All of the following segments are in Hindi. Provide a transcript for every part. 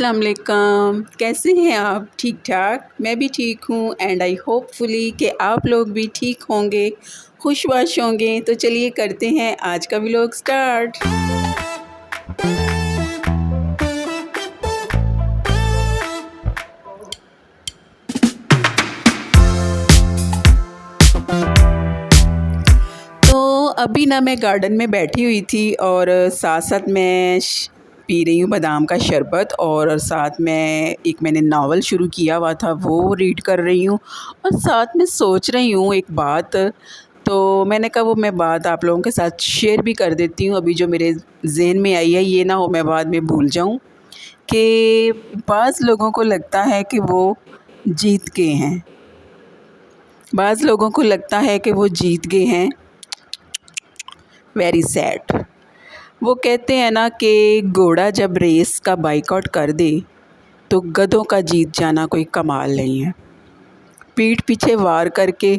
अस्सलाम वालेकुम। कैसे हैं आप? ठीक ठाक? मैं भी ठीक हूँ एंड आई होपफुली कि आप लोग भी ठीक होंगे, खुशबाश होंगे। तो चलिए करते हैं आज का व्लॉग स्टार्ट। तो अभी ना मैं गार्डन में बैठी हुई थी और साथ साथ मैं पी रही हूँ बादाम का शरबत और साथ में एक मैंने नावल शुरू किया हुआ था वो रीड कर रही हूँ और साथ में सोच रही हूँ एक बात। तो मैंने कहा वो मैं बात आप लोगों के साथ शेयर भी कर देती हूँ। अभी जो मेरे जहन में आई है ये ना हो मैं बाद में भूल जाऊँ कि बाज़ लोगों को लगता है कि वो जीत गए हैं, बाज़ लोगों को लगता है कि वो जीत गए हैं। Very sad. वो कहते हैं ना कि घोड़ा जब रेस का बाइकआउट कर दे तो गधों का जीत जाना कोई कमाल नहीं है। पीठ पीछे वार करके,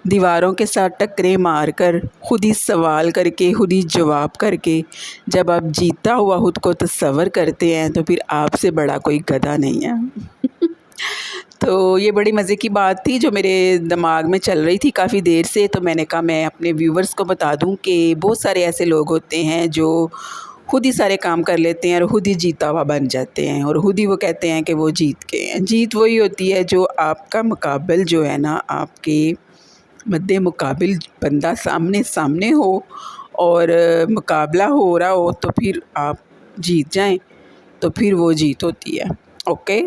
दीवारों के साथ टक्करें मारकर, खुद ही सवाल करके, खुद ही जवाब करके जब आप जीता हुआ खुद को तस्वर करते हैं तो फिर आपसे बड़ा कोई गधा नहीं है। तो ये बड़ी मज़े की बात थी जो मेरे दिमाग में चल रही थी काफ़ी देर से। तो मैंने कहा मैं अपने व्यूवर्स को बता दूं कि बहुत सारे ऐसे लोग होते हैं जो खुद ही सारे काम कर लेते हैं और खुद ही जीता हुआ बन जाते हैं और खुद ही वो कहते हैं कि वो जीत गए हैं। जीत वही होती है जो आपका मुकाबिल जो है ना, आपके मद्दे मुकाबिल बंदा सामने सामने हो और मुकाबला हो रहा हो तो फिर आप जीत जाएं तो फिर वो जीत होती है। ओके।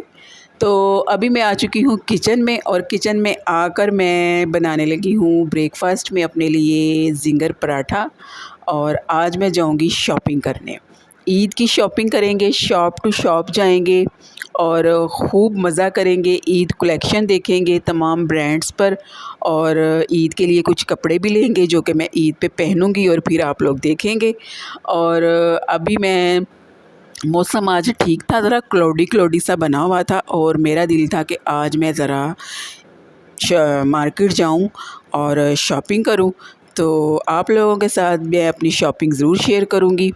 तो अभी मैं आ चुकी हूँ किचन में और किचन में आकर मैं बनाने लगी हूँ ब्रेकफास्ट में अपने लिए ज़िंगर पराठा। और आज मैं जाऊँगी शॉपिंग करने, ईद की शॉपिंग करेंगे, शॉप टू शॉप जाएंगे और खूब मज़ा करेंगे। ईद कलेक्शन देखेंगे तमाम ब्रांड्स पर और ईद के लिए कुछ कपड़े भी लेंगे जो कि मैं ईद पे पहनूंगी और फिर आप लोग देखेंगे। और अभी मैं मौसम आज ठीक था, ज़रा क्लाउडी क्लाउडी सा बना हुआ था और मेरा दिल था कि आज मैं ज़रा मार्केट जाऊं और शॉपिंग करूं। तो आप लोगों के साथ मैं अपनी शॉपिंग ज़रूर शेयर करूंगी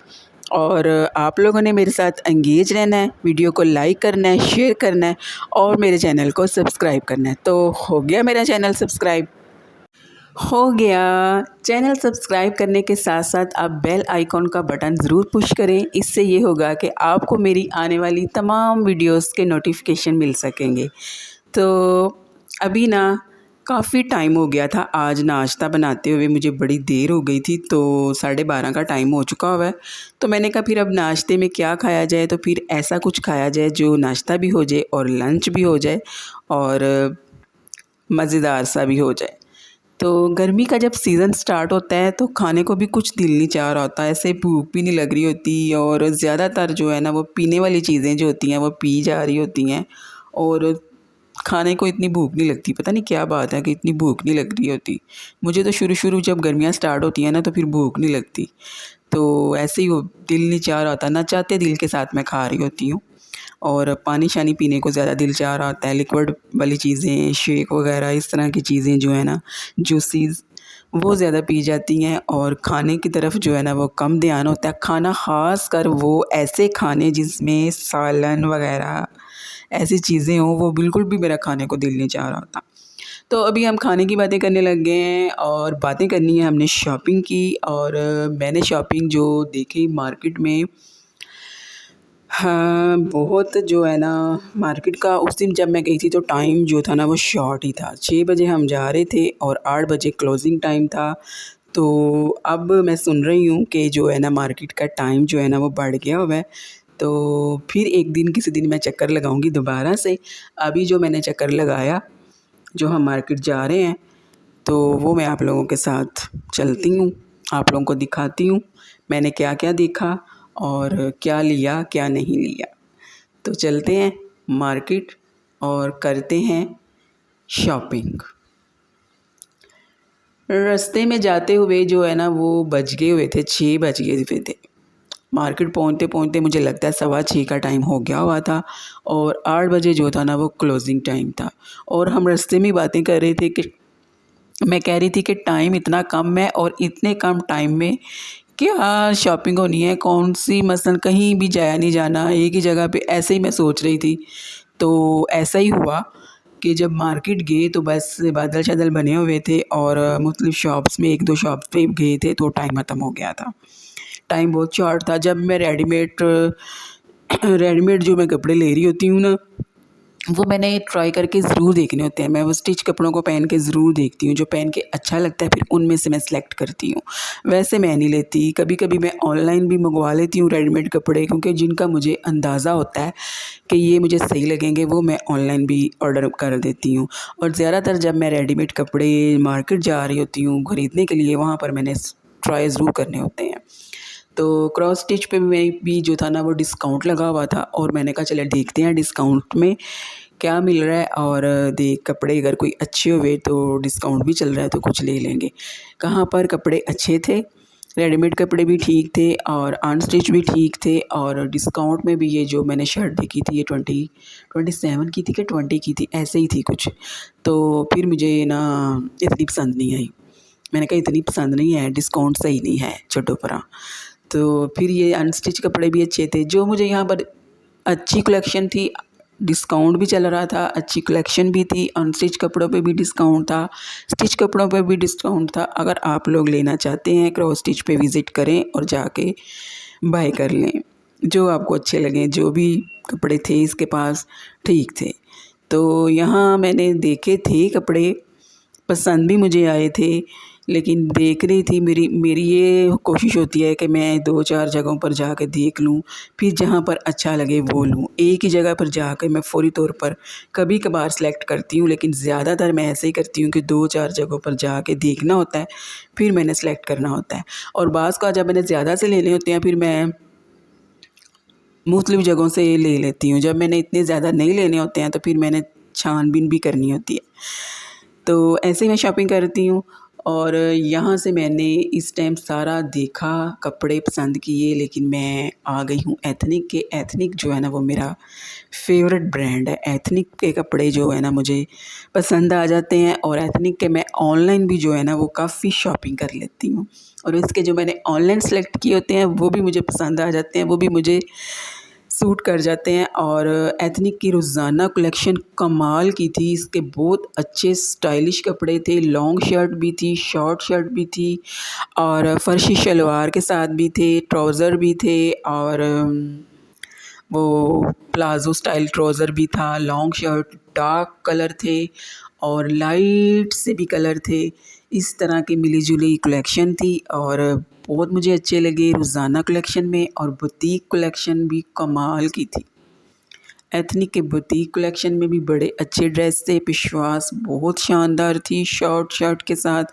और आप लोगों ने मेरे साथ एंगेज रहना है, वीडियो को लाइक करना है, शेयर करना है और मेरे चैनल को सब्सक्राइब करना है। तो हो गया मेरा चैनल सब्सक्राइब? हो गया। चैनल सब्सक्राइब करने के साथ साथ आप बेल आइकॉन का बटन ज़रूर पुश करें। इससे ये होगा कि आपको मेरी आने वाली तमाम वीडियोस के नोटिफिकेशन मिल सकेंगे। तो अभी ना काफ़ी टाइम हो गया था, आज नाश्ता बनाते हुए मुझे बड़ी देर हो गई थी। तो 12:30 का टाइम हो चुका हुआ है। तो मैंने कहा फिर अब नाश्ते में क्या खाया जाए, तो फिर ऐसा कुछ खाया जाए जो नाश्ता भी हो जाए और लंच भी हो जाए और मज़ेदार सा भी हो जाए। तो गर्मी का जब सीज़न स्टार्ट होता है तो खाने को भी कुछ दिल नहीं चाह रहा होता, ऐसे भूख भी नहीं लग रही होती और ज़्यादातर जो है ना वो पीने वाली चीज़ें जो होती हैं वो पी जा रही होती हैं और खाने को इतनी भूख नहीं लगती। पता नहीं क्या बात है कि इतनी भूख नहीं लग रही होती। मुझे तो शुरू शुरू जब गर्मियाँ स्टार्ट होती हैं ना तो फिर भूख नहीं लगती। तो ऐसे ही वो दिल नहीं चाह रहा होता, ना चाहते दिल के साथ मैं खा रही होती हूँ और पानी शानी पीने को ज़्यादा दिल चाह रहा होता है। लिक्विड वाली चीज़ें, शेक वगैरह इस तरह की चीज़ें जो है ना, जूसेस, वो ज़्यादा पी जाती हैं और खाने की तरफ जो है ना वो कम ध्यान होता है। खाना ख़ास कर वो ऐसे खाने जिसमें सालन वगैरह ऐसी चीज़ें हों, वो बिल्कुल भी मेरा खाने को दिल नहीं चाह रहा होता। तो अभी हम खाने की बातें करने लग गए हैं और बातें करनी है हमने शॉपिंग की। और मैंने शॉपिंग जो देखी मार्केट में, हाँ बहुत जो है ना मार्केट का, उस दिन जब मैं गई थी तो टाइम जो था ना वो शॉर्ट ही था। 6 बजे हम जा रहे थे और 8 बजे क्लोजिंग टाइम था। तो अब मैं सुन रही हूँ कि जो है ना मार्केट का टाइम जो है ना वो बढ़ गया हुआ है। तो फिर एक दिन किसी दिन मैं चक्कर लगाऊंगी दोबारा से। अभी जो मैंने चक्कर लगाया, जो हम मार्केट जा रहे हैं, तो वो मैं आप लोगों के साथ चलती हूँ, आप लोगों को दिखाती हूँ मैंने क्या क्या देखा और क्या लिया क्या नहीं लिया। तो चलते हैं मार्केट और करते हैं शॉपिंग। रास्ते में जाते हुए जो है ना वो बज गए हुए थे, 6 बज गए हुए थे। मार्केट पहुंचते पहुंचते मुझे लगता है 6:15 का टाइम हो गया हुआ था और 8 बजे जो था ना वो क्लोजिंग टाइम था। और हम रास्ते में बातें कर रहे थे कि मैं कह रही थी कि टाइम इतना कम है और इतने कम टाइम में क्या शॉपिंग होनी है, कौन सी मसलन कहीं भी जाया नहीं जाना, एक ही जगह पे, ऐसे ही मैं सोच रही थी। तो ऐसा ही हुआ कि जब मार्केट गए तो बस बादल शादल बने हुए थे और मुख्तलिफ शॉप्स में, एक दो शॉप्स पे गए थे तो टाइम ख़त्म हो गया था। टाइम बहुत शॉर्ट था। जब मैं रेडीमेड रेडीमेड जो मैं कपड़े ले रही होती हूँ ना, वो मैंने ट्राई करके ज़रूर देखने होते हैं। मैं वो स्टिच कपड़ों को पहन के ज़रूर देखती हूँ, जो पहन के अच्छा लगता है फिर उनमें से मैं सेलेक्ट करती हूँ। वैसे मैं नहीं लेती। कभी कभी मैं ऑनलाइन भी मंगवा लेती हूँ रेडीमेड कपड़े, क्योंकि जिनका मुझे अंदाज़ा होता है कि ये मुझे सही लगेंगे, वो मैं ऑनलाइन भी ऑर्डर कर देती हूँ। और ज़्यादातर जब मैं रेडीमेड कपड़े मार्केट जा रही होती हूँ ख़रीदने के लिए, वहाँ पर मैंने ट्राई ज़रूर करने होते हैं। तो क्रॉस स्टिच पे भी जो था ना, वो डिस्काउंट लगा हुआ था और मैंने कहा चले देखते हैं डिस्काउंट में क्या मिल रहा है, और देख कपड़े अगर कोई अच्छे हुए तो डिस्काउंट भी चल रहा है तो कुछ ले लेंगे। कहाँ पर कपड़े अच्छे थे, रेडीमेड कपड़े भी ठीक थे और अनस्टिच भी ठीक थे, और डिस्काउंट में भी ये जो मैंने शर्ट देखी थी ये 27 की थी कि 20 की थी, ऐसे ही थी कुछ। तो फिर मुझे ना इतनी पसंद नहीं आई। मैंने कहा इतनी पसंद नहीं है, डिस्काउंट सही नहीं है, छोटो परा। तो फिर ये अनस्टिच कपड़े भी अच्छे थे। जो मुझे यहाँ पर अच्छी कलेक्शन थी, डिस्काउंट भी चल रहा था, अच्छी कलेक्शन भी थी, अनस्टिच कपड़ों पे भी डिस्काउंट था, स्टिच कपड़ों पे भी डिस्काउंट था। अगर आप लोग लेना चाहते हैं, क्रॉस स्टिच पे विज़िट करें और जाके बाय कर लें, जो आपको अच्छे लगें। जो भी कपड़े थे इसके पास ठीक थे। तो यहाँ मैंने देखे थे कपड़े, पसंद भी मुझे आए थे, लेकिन देख रही थी, मेरी मेरी ये कोशिश होती है कि मैं 2-4 जगहों पर जाकर देख लूँ, फिर जहाँ पर अच्छा लगे वो लूँ। एक ही जगह पर जाकर मैं फ़ौरी तौर पर कभी कभार सेलेक्ट करती हूँ, लेकिन ज़्यादातर मैं ऐसे ही करती हूँ कि 2-4 जगहों पर जाके देखना होता है, फिर मैंने सेलेक्ट करना होता है। और बाज़ का जब मैंने ज़्यादा से लेने होते हैं, फिर मैं मुख्तलिफ़ जगहों से ले लेती हूँ। जब मैंने इतने ज़्यादा नहीं लेने होते हैं तो फिर मैंने छानबीन भी करनी होती है। तो ऐसे ही मैं शॉपिंग करती हूँ। और यहाँ से मैंने इस टाइम सारा देखा, कपड़े पसंद किए, लेकिन मैं आ गई हूँ एथनिक के। एथनिक जो है ना वो मेरा फेवरेट ब्रांड है। एथनिक के कपड़े जो है ना मुझे पसंद आ जाते हैं, और एथनिक के मैं ऑनलाइन भी जो है ना वो काफ़ी शॉपिंग कर लेती हूँ। और इसके जो मैंने ऑनलाइन सेलेक्ट किए होते हैं वो भी मुझे पसंद आ जाते हैं, वो भी मुझे सूट कर जाते हैं। और एथनिक की रोज़ाना कलेक्शन कमाल की थी। इसके बहुत अच्छे स्टाइलिश कपड़े थे, लॉन्ग शर्ट भी थी, शॉर्ट शर्ट भी थी, और फर्शी शलवार के साथ भी थे, ट्राउज़र भी थे, और वो प्लाज़ो स्टाइल ट्राउज़र भी था, लॉन्ग शर्ट, डार्क कलर थे और लाइट से भी कलर थे। इस तरह की मिली-जुली कलेक्शन थी और बहुत मुझे अच्छे लगे रोज़ाना कलेक्शन में, और बुटीक कलेक्शन भी कमाल की थी। एथनिक के बुटीक कलेक्शन में भी बड़े अच्छे ड्रेस थे, पेशवास बहुत शानदार थी, शॉर्ट शर्ट के साथ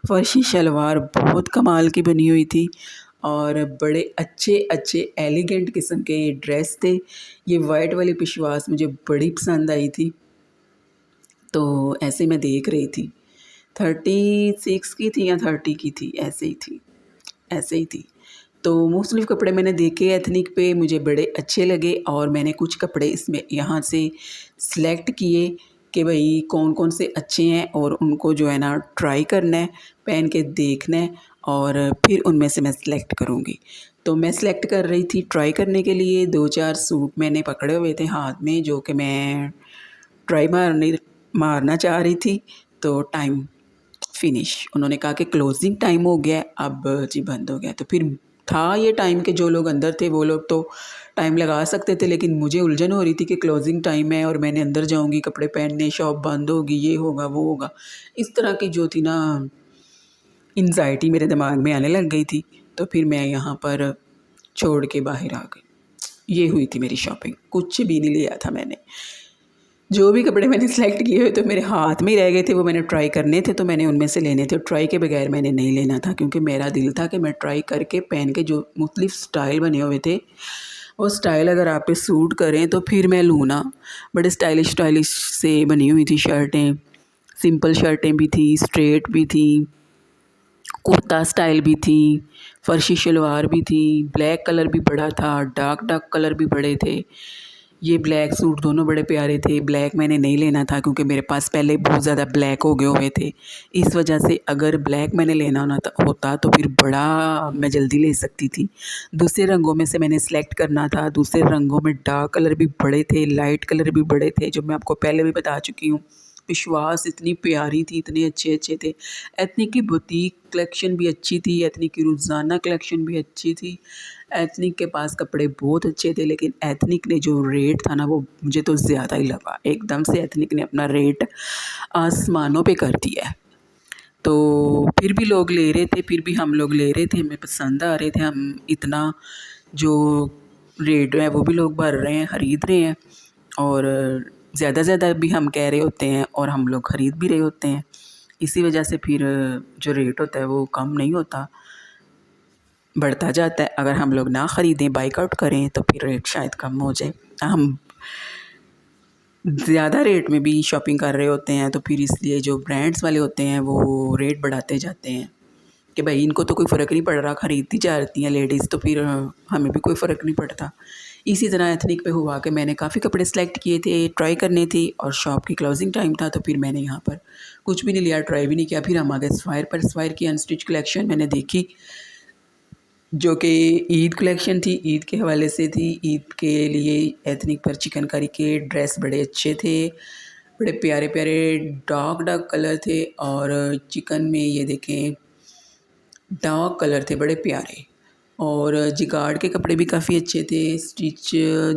फर्शी शलवार बहुत कमाल की बनी हुई थी, और बड़े अच्छे अच्छे एलिगेंट किस्म के ये ड्रेस थे। ये वाइट वाली पेशवास मुझे बड़ी पसंद आई थी। तो ऐसे मैं देख रही थी, 36 की थी या 30 की थी, ऐसे ही थी, ऐसे ही थी। तो मुख्तलिफ़ कपड़े मैंने देखे एथनिक पे, मुझे बड़े अच्छे लगे, और मैंने कुछ कपड़े इसमें यहाँ से सिलेक्ट किए कि भाई कौन कौन से अच्छे हैं, और उनको जो है ना ट्राई करना है, पहन के देखना है, और फिर उनमें से मैं सिलेक्ट करूँगी। तो मैं सिलेक्ट कर रही थी ट्राई करने के लिए, 2-4 सूट मैंने पकड़े हुए थे हाथ में, जो कि मैं ट्राई मारना चाह रही थी। तो टाइम फिनिश, उन्होंने कहा कि क्लोजिंग टाइम हो गया है, अब जी बंद हो गया। तो फिर था ये टाइम के जो लोग अंदर थे वो लोग तो टाइम लगा सकते थे, लेकिन मुझे उलझन हो रही थी कि क्लोजिंग टाइम है और मैंने अंदर जाऊंगी कपड़े पहनने, शॉप बंद होगी, ये होगा वो होगा। इस तरह की जो थी ना एंजाइटी मेरे दिमाग में आने लग गई थी। तो फिर मैं यहाँ पर छोड़ के बाहर आ गई। ये हुई थी मेरी शॉपिंग, कुछ भी नहीं लिया था मैंने। जो भी कपड़े मैंने सेलेक्ट किए हुए तो मेरे हाथ में ही रह गए थे, वो मैंने ट्राई करने थे तो मैंने उनमें से लेने थे। ट्राई के बगैर मैंने नहीं लेना था, क्योंकि मेरा दिल था कि मैं ट्राई करके पहन के, जो मुख्तलिफ स्टाइल बने हुए थे वो स्टाइल अगर आप पे सूट करें तो फिर मैं लूँ ना। बड़े स्टाइलिश स्टाइलिश से बनी हुई थी शर्टें, सिंपल शर्टें भी थी, स्ट्रेट भी थी, कुर्ता स्टाइल भी थी, फर्शी शलवार भी थी, ब्लैक कलर भी बड़ा था, डार्क डार्क कलर भी बड़े थे। ये ब्लैक सूट दोनों बड़े प्यारे थे। ब्लैक मैंने नहीं लेना था क्योंकि मेरे पास पहले बहुत ज़्यादा ब्लैक हो गए हुए थे। इस वजह से अगर ब्लैक मैंने लेना होता तो फिर बड़ा मैं जल्दी ले सकती थी। दूसरे रंगों में से मैंने सेलेक्ट करना था। दूसरे रंगों में डार्क कलर भी बड़े थे, लाइट कलर भी बड़े थे, जो मैं आपको पहले भी बता चुकी हूँ। विश्वास इतनी प्यारी थी, इतने अच्छे अच्छे थे। एथनिक की बुटीक कलेक्शन भी अच्छी थी, एथनिक की रोज़ाना कलेक्शन भी अच्छी थी। एथनिक के पास कपड़े बहुत अच्छे थे, लेकिन एथनिक ने जो रेट था ना वो मुझे तो ज़्यादा ही लगा। एकदम से एथनिक ने अपना रेट आसमानों पे कर दिया है। तो फिर भी लोग ले रहे थे, फिर भी हम लोग ले रहे थे, हमें पसंद आ रहे थे। हम इतना जो रेट है वो भी लोग भर रहे हैं, ख़रीद रहे हैं, और ज़्यादा ज़्यादा भी हम कह रहे होते हैं और हम लोग ख़रीद भी रहे होते हैं। इसी वजह से फिर जो रेट होता है वो कम नहीं होता, बढ़ता जाता है। अगर हम लोग ना ख़रीदें, बाइकआउट करें, तो फिर रेट शायद कम हो जाए। हम ज़्यादा रेट में भी शॉपिंग कर रहे होते हैं, तो फिर इसलिए जो ब्रांड्स वाले होते हैं वो रेट बढ़ाते जाते हैं कि भाई इनको तो कोई फ़र्क नहीं पड़ रहा, ख़रीदती जाती हैं लेडीज़, तो फिर हमें भी कोई फ़र्क नहीं पड़ता। इसी तरह एथनिक पे हुआ कि मैंने काफ़ी कपड़े सेलेक्ट किए थे, ट्राई करने थे, और शॉप की क्लोजिंग टाइम था, तो फिर मैंने यहाँ पर कुछ भी नहीं लिया, ट्राई भी नहीं किया। फिर हम आ गए सफ़ायर पर। सफ़ायर की अनस्टिच कलेक्शन मैंने देखी, जो कि ईद कलेक्शन थी, ईद के हवाले से थी। ईद के लिए एथनिक पर चिकनकारी के ड्रेस बड़े अच्छे थे, बड़े प्यारे प्यारे डार्क डार्क कलर थे, और चिकन में ये देखें डार्क कलर थे बड़े प्यारे। और जिगार्ड के कपड़े भी काफ़ी अच्छे थे। स्टिच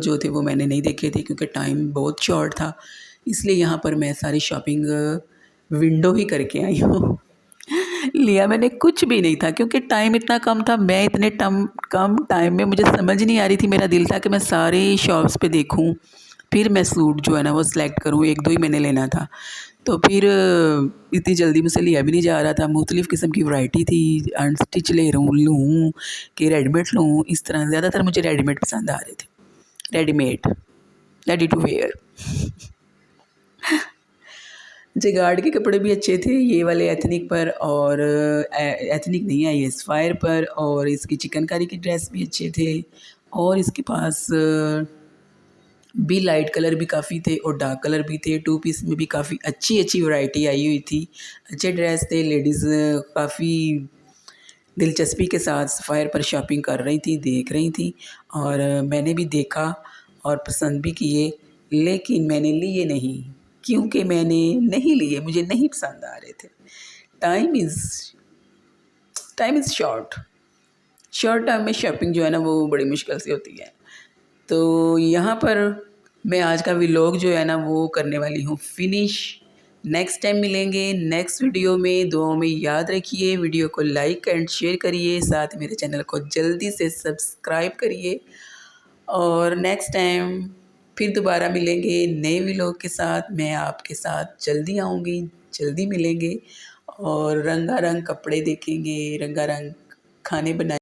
जो थे वो मैंने नहीं देखे थे क्योंकि टाइम बहुत शॉर्ट था, इसलिए यहाँ पर मैं सारी शॉपिंग विंडो ही करके आई हूँ। लिया मैंने कुछ भी नहीं था क्योंकि टाइम इतना कम था। मैं इतने कम टाइम में मुझे समझ नहीं आ रही थी। मेरा दिल था कि मैं सारी शॉप्स पे देखूं, फिर मैं सूट जो है ना वो सिलेक्ट करूं। एक दो ही मैंने लेना था, तो फिर इतनी जल्दी मुझसे लिया भी नहीं जा रहा था। मुख्तलिफ़ किस्म की वैरायटी थी, अनस्टिच ले लूँ कि रेडीमेड लूँ, इस तरह ज़्यादातर मुझे रेडीमेड पसंद आ रहे थे। Readymade, ready to wear. जिगार्ड के कपड़े भी अच्छे थे, ये वाले एथनिक पर, और एथनिक नहीं है ये सफ़ायर पर। और इसकी चिकनकारी की ड्रेस भी अच्छे थे, और इसके पास भी लाइट कलर भी काफ़ी थे और डार्क कलर भी थे। टू पीस में भी काफ़ी अच्छी अच्छी वैरायटी आई हुई थी, अच्छे ड्रेस थे। लेडीज़ काफ़ी दिलचस्पी के साथ सफ़ायर पर शॉपिंग कर रही थी, देख रही थी, और मैंने भी देखा और पसंद भी किए, लेकिन मैंने लिए नहीं क्योंकि मैंने नहीं लिए, मुझे नहीं पसंद आ रहे थे। Time is time is short. Short time में शॉपिंग जो है ना वो बड़ी मुश्किल से होती है। तो यहाँ पर मैं आज का व्लॉग जो है ना वो करने वाली हूँ फिनिश। नेक्स्ट टाइम मिलेंगे नेक्स्ट वीडियो में। दुआओं में याद रखिए, वीडियो को लाइक एंड शेयर करिए, साथ मेरे चैनल को जल्दी से सब्सक्राइब करिए, और नेक्स्ट टाइम फिर दोबारा मिलेंगे नए व्लॉग के साथ। मैं आपके साथ जल्दी आऊँगी, जल्दी मिलेंगे, और रंगारंग कपड़े देखेंगे, रंगारंग खाने बनाए।